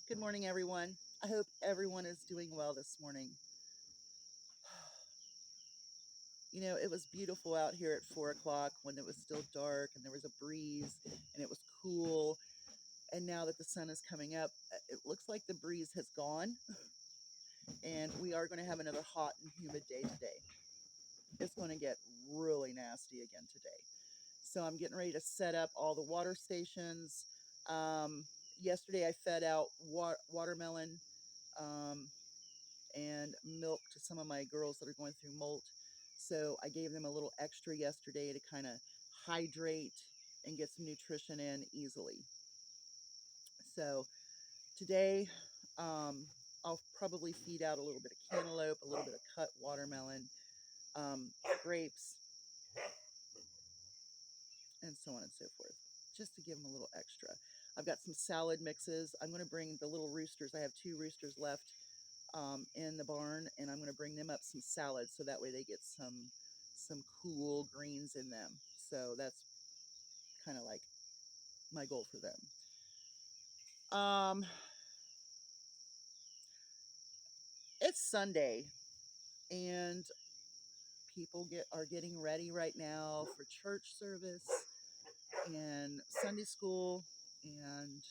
Good morning, everyone. I hope everyone is doing well this morning. It was beautiful out here at 4 o'clock when it was still dark and there was a breeze and it was cool. And now that the sun is coming up, it looks like the breeze has gone and we are going to have another hot and humid day today. It's going to get really nasty again today. So I'm getting ready to set up all the water stations. Yesterday I fed out watermelon um, and milk to some of my girls that are going through molt. So I gave them a little extra yesterday to kind of hydrate and get some nutrition in easily. So today I'll probably feed out a little bit of cantaloupe, a little bit of cut watermelon, grapes, and so on and so forth, just to give them a little extra. I've got some salad mixes. I'm going to bring the little roosters. I have 2 roosters left in the barn, and I'm going to bring them up some salads so that way they get some cool greens in them. So that's kind of like my goal for them. It's Sunday, and people are getting ready right now for church service and Sunday school, and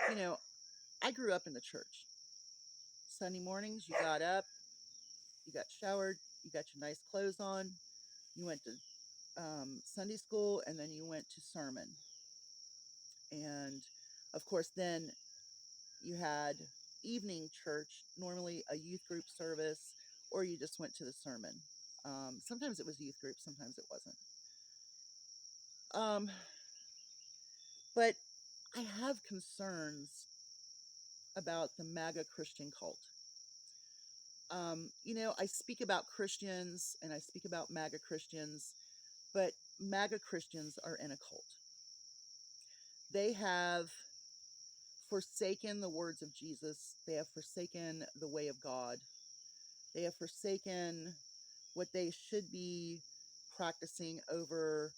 you know, I grew up in the church. Sunday mornings, you got up, you got showered, you got your nice clothes on, you went to Sunday school, and then you went to sermon. And of course, then you had evening church, normally a youth group service, or you just went to the sermon. Sometimes it was youth group, sometimes it wasn't. Um, but I have concerns about the MAGA Christian cult. I speak about Christians and I speak about MAGA Christians, but MAGA Christians are in a cult. They have forsaken the words of Jesus. They have forsaken the way of God. They have forsaken what they should be practicing over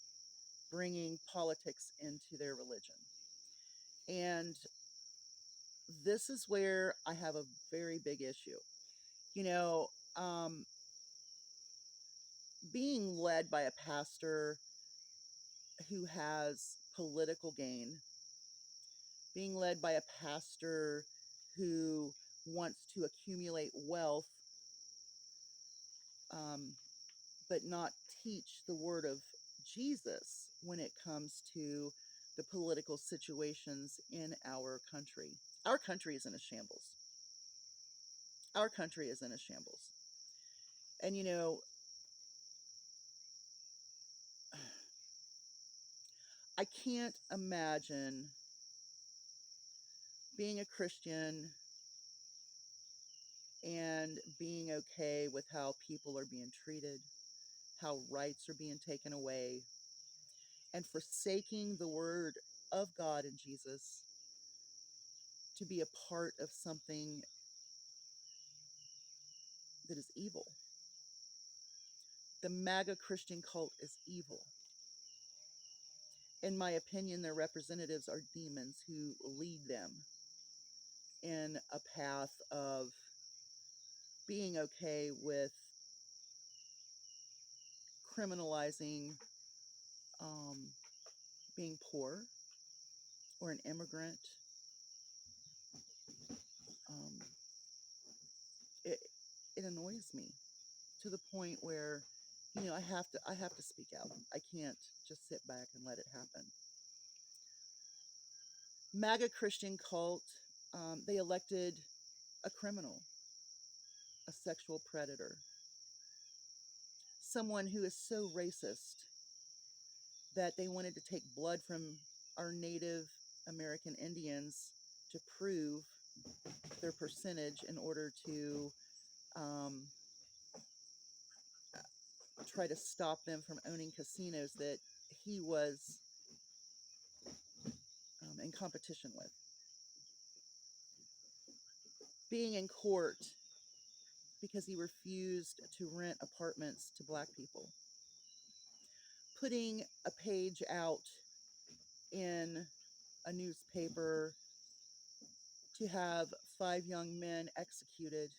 bringing politics into their religion. And this is where I have a very big issue. You know, um, being led by a pastor who has political gain, being led by a pastor who wants to accumulate wealth, um, but not teach the word of Jesus when it comes to the political situations in our country. Our country is in a shambles. Our country is in a shambles. And I can't imagine being a Christian and being okay with how people are being treated, how rights are being taken away, and forsaking the word of God and Jesus to be a part of something that is evil. The MAGA Christian cult is evil. In my opinion, their representatives are demons who lead them in a path of being okay with criminalizing um, being poor or an immigrant. Um, it, it annoys me to the point where I have to speak out. I can't just sit back and let it happen. MAGA Christian cult, they elected a criminal, a sexual predator, someone who is so racist that they wanted to take blood from our Native American Indians to prove their percentage in order to um, try to stop them from owning casinos that he was in competition with. Being in court because he refused to rent apartments to black people. Putting a page out in a newspaper to have 5 young men executed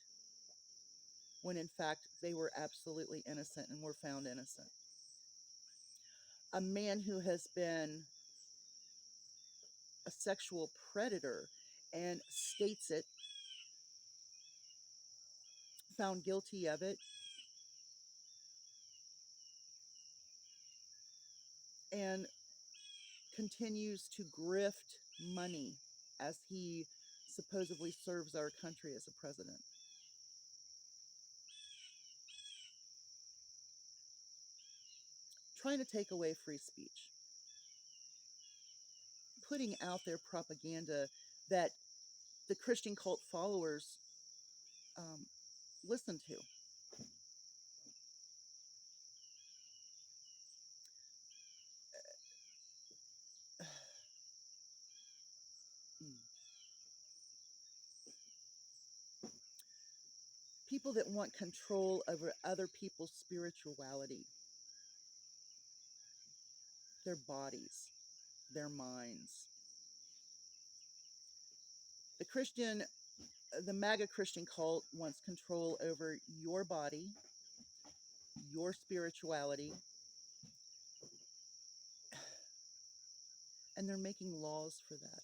when in fact they were absolutely innocent and were found innocent. A man who has been a sexual predator and states it, found guilty of it, and continues to grift money as he supposedly serves our country as a president. Trying to take away free speech. Putting out their propaganda that the Christian cult followers listen to. People that want control over other people's spirituality, their bodies, their minds. The MAGA Christian cult wants control over your body, your spirituality, and they're making laws for that.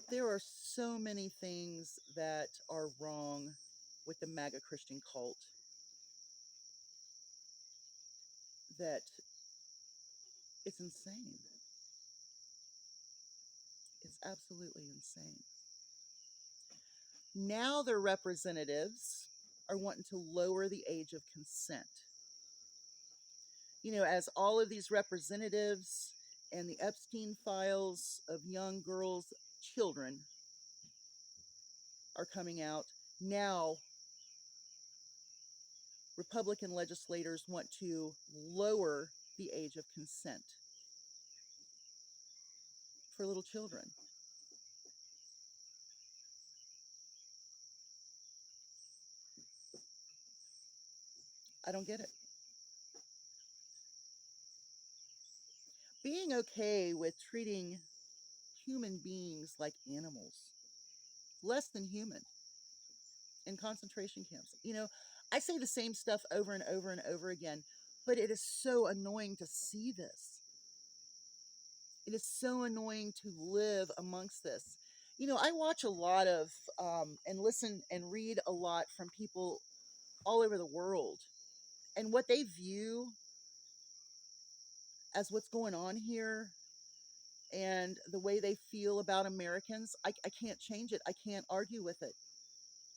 There are so many things that are wrong with the MAGA Christian cult that it's insane. It's absolutely insane. Now their representatives are wanting to lower the age of consent. You know, as all of these representatives and the Epstein files of young girls, children, are coming out, now Republican legislators want to lower the age of consent for little children. I don't get it. Being okay with treating human beings like animals, less than human, in concentration camps. You know, I say the same stuff over and over and over again, but it is so annoying to see this. It is so annoying to live amongst this. You know, I watch a lot of and listen and read a lot from people all over the world, and what they view as what's going on here and the way they feel about Americans, I can't change it. I can't argue with it.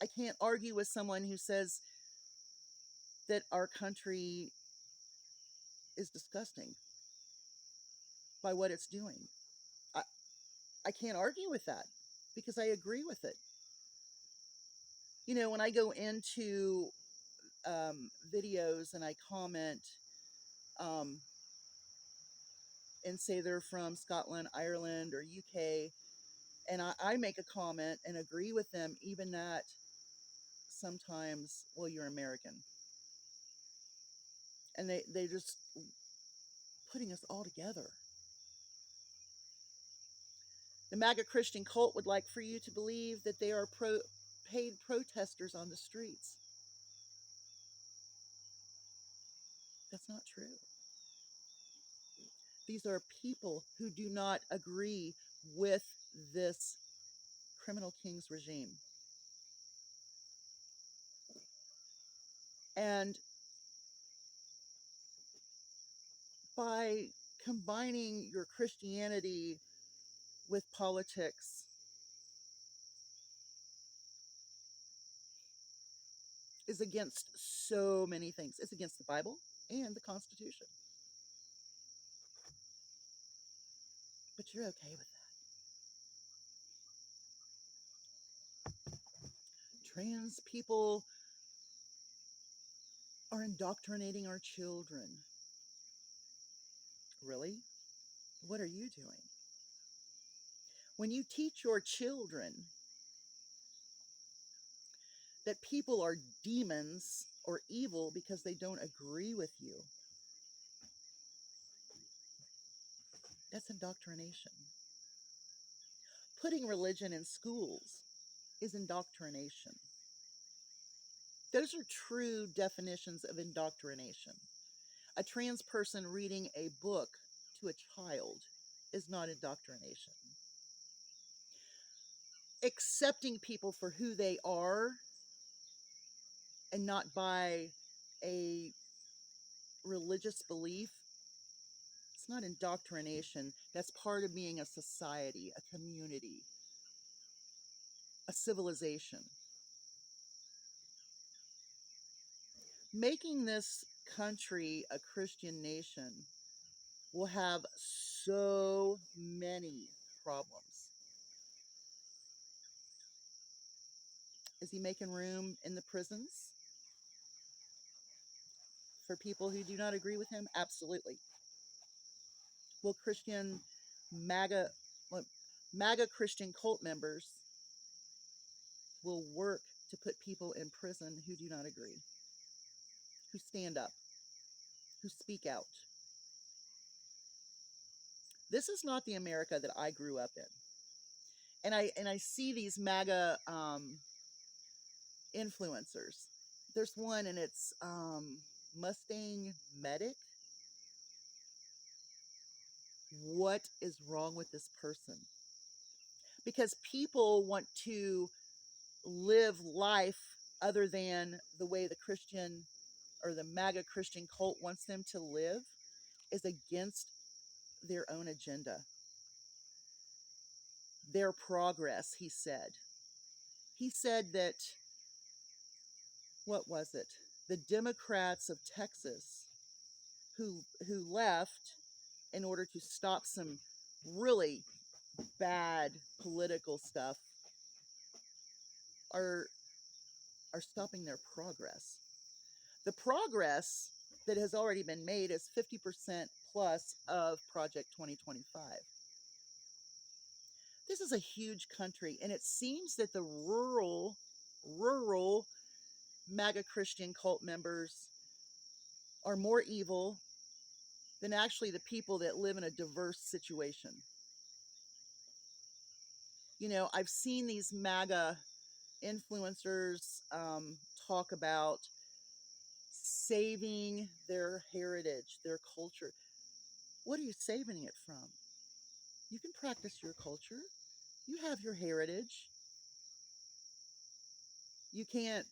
I can't argue with someone who says that our country is disgusting by what it's doing. I, I can't argue with that because I agree with it. You know, when I go into videos and I comment um, and say they're from Scotland, Ireland, or UK, and I make a comment and agree with them, even that sometimes, well, you're American. And they just putting us all together. The MAGA Christian cult would like for you to believe that they are paid protesters on the streets. That's not true. These are people who do not agree with this criminal king's regime. And by combining your Christianity with politics is against so many things. It's against the Bible and the Constitution. But you're okay with that. Trans people are indoctrinating our children. Really? What are you doing? When you teach your children that people are demons or evil because they don't agree with you, That's indoctrination. Putting religion in schools is indoctrination. Those are true definitions of indoctrination. A trans person reading a book to a child is not indoctrination. Accepting people for who they are and not by a religious belief, it's not indoctrination. That's part of being a society, a community, a civilization. Making this country a Christian nation will have so many problems. Is he making room in the prisons for people who do not agree with him? Absolutely. Will MAGA, MAGA Christian cult members will work to put people in prison who do not agree, who stand up, who speak out. This is not the America that I grew up in. And I see these MAGA influencers. There's one, and it's Mustang Medic. What is wrong with this person? Because people want to live life other than the way the Christian or the MAGA Christian cult wants them to live is against their own agenda. Their progress, he said. He said that, what was it? The Democrats of Texas who left in order to stop some really bad political stuff are stopping their progress. The progress that has already been made is 50% plus of Project 2025. This is a huge country, and it seems that the rural MAGA Christian cult members are more evil than actually the people that live in a diverse situation. You know, I've seen these MAGA influencers talk about saving their heritage, their culture. What are you saving it from? You can practice your culture. You have your heritage. You can't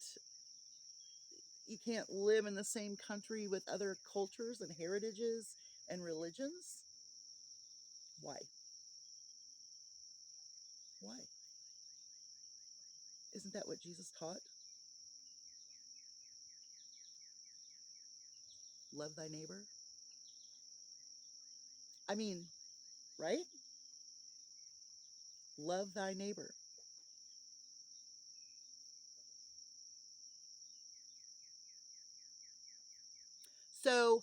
live in the same country with other cultures and heritages and religions. Why? Why? Isn't that what Jesus taught? Love thy neighbor. I mean, right? Love thy neighbor. So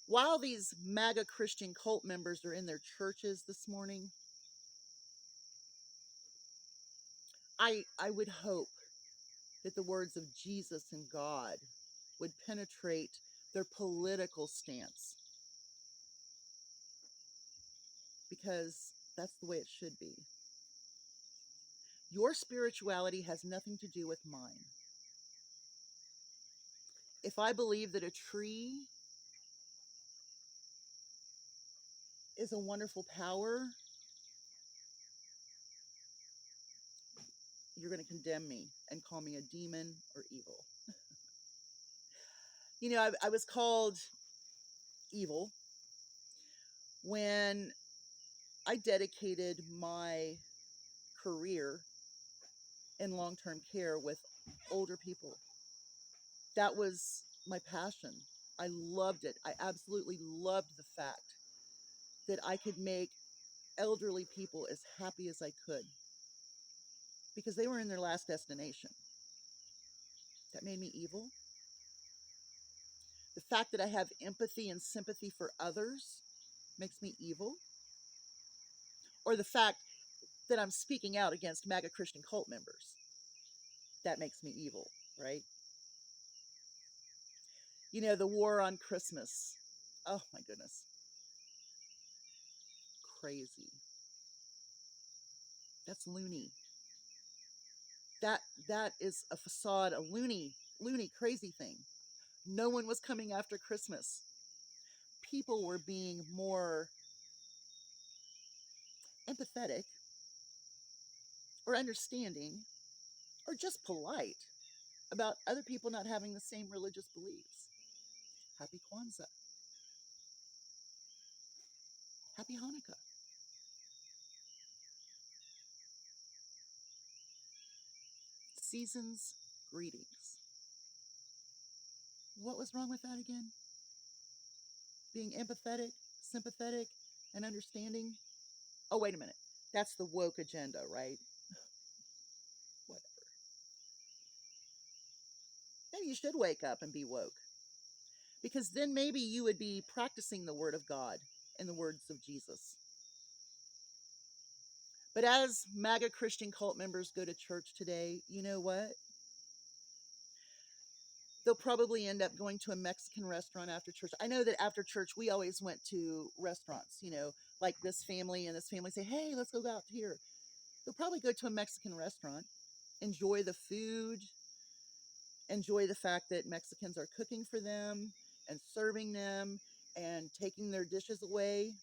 while these MAGA Christian cult members are in their churches this morning, I would hope that the words of Jesus and God would penetrate their political stance, because that's the way it should be. Your spirituality has nothing to do with mine. If I believe that a tree is a wonderful power, you're going to condemn me and call me a demon or evil. You know, I was called evil when I dedicated my career in long-term care with older people. That was my passion. I loved it. I absolutely loved the fact that I could make elderly people as happy as I could because they were in their last destination. That made me evil. The fact that I have empathy and sympathy for others makes me evil. Or the fact that I'm speaking out against MAGA Christian cult members, that makes me evil, right? You know, the war on Christmas. Oh my goodness. crazy. That's loony. That is a facade, a loony, crazy thing. No one was coming after Christmas. People were being more empathetic or understanding or just polite about other people not having the same religious beliefs. Happy Kwanzaa. Happy Hanukkah. Season's greetings. What was wrong with that again? Being empathetic, sympathetic, and understanding? Oh, wait a minute. That's the woke agenda, right? Whatever. Maybe you should wake up and be woke. Because then maybe you would be practicing the word of God and the words of Jesus. But as MAGA Christian cult members go to church today, you know what? They'll probably end up going to a Mexican restaurant after church. I know that after church, we always went to restaurants, like this family and this family say, hey, let's go out here. They'll probably go to a Mexican restaurant, enjoy the food, enjoy the fact that Mexicans are cooking for them and serving them and taking their dishes away.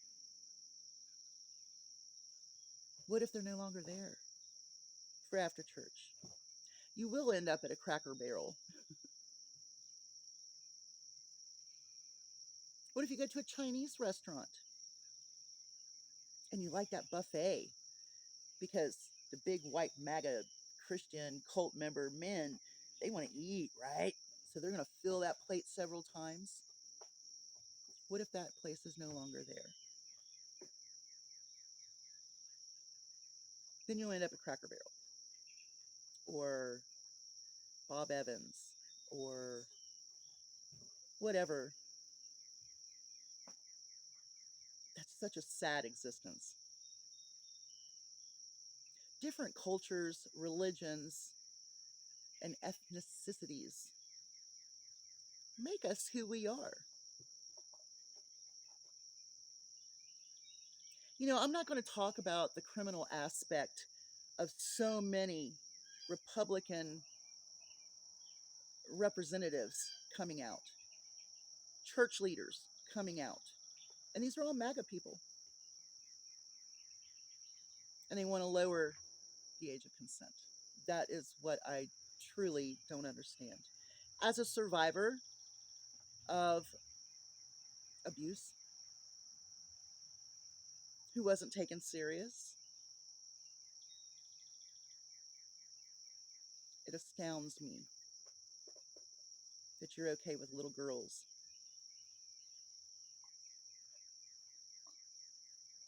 What if they're no longer there for after church? You will end up at a Cracker Barrel. What if you go to a Chinese restaurant and you like that buffet because the big white MAGA Christian cult member men, they want to eat, right? So they're going to fill that plate several times. What if that place is no longer there? Then you'll end up at Cracker Barrel or Bob Evans or whatever. That's such a sad existence. Different cultures, religions, and ethnicities make us who we are. I'm not going to talk about the criminal aspect of so many Republican representatives coming out, church leaders coming out. And these are all MAGA people. And they want to lower the age of consent. That is what I truly don't understand. As a survivor of abuse who wasn't taken serious, it astounds me that you're okay with little girls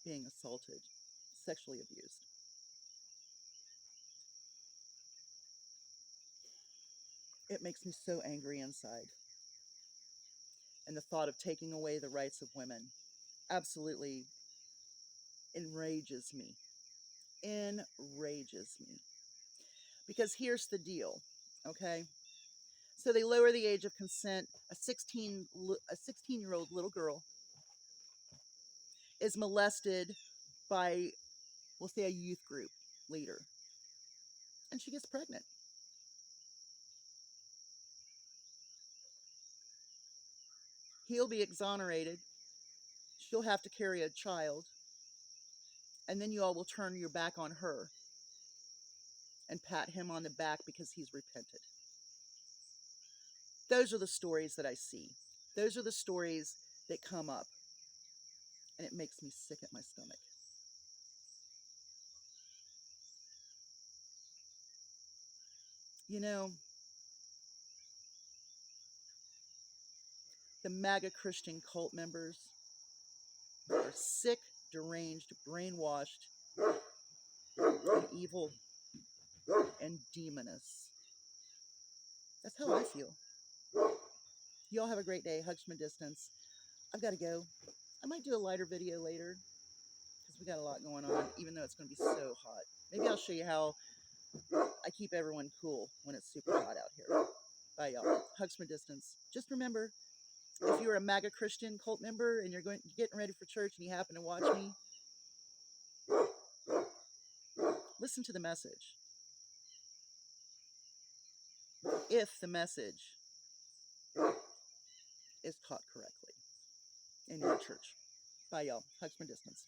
being assaulted, sexually abused. It makes me so angry inside. And the thought of taking away the rights of women absolutely enrages me. Enrages me. Because here's the deal, okay? So they lower the age of consent. A 16-year-old little girl is molested by, we'll say, a youth group leader. And she gets pregnant. He'll be exonerated. She'll have to carry a child. And then you all will turn your back on her and pat him on the back because he's repented. Those are the stories that I see. Those are the stories that come up. And it makes me sick at my stomach. The MAGA Christian cult members are sick, deranged, brainwashed, and evil and demonous. That's how I feel. You all have a great day. Hugs from a distance. I've got to go. I might do a lighter video later because we got a lot going on, even though it's going to be so hot. Maybe I'll show you how I keep everyone cool when it's super hot out here. Bye, y'all. Hugs from a distance. Just remember, if you're a MAGA Christian cult member and you're getting ready for church and you happen to watch me, Listen to the message. If the message is taught correctly in your church. Bye, y'all. Hugs from a distance.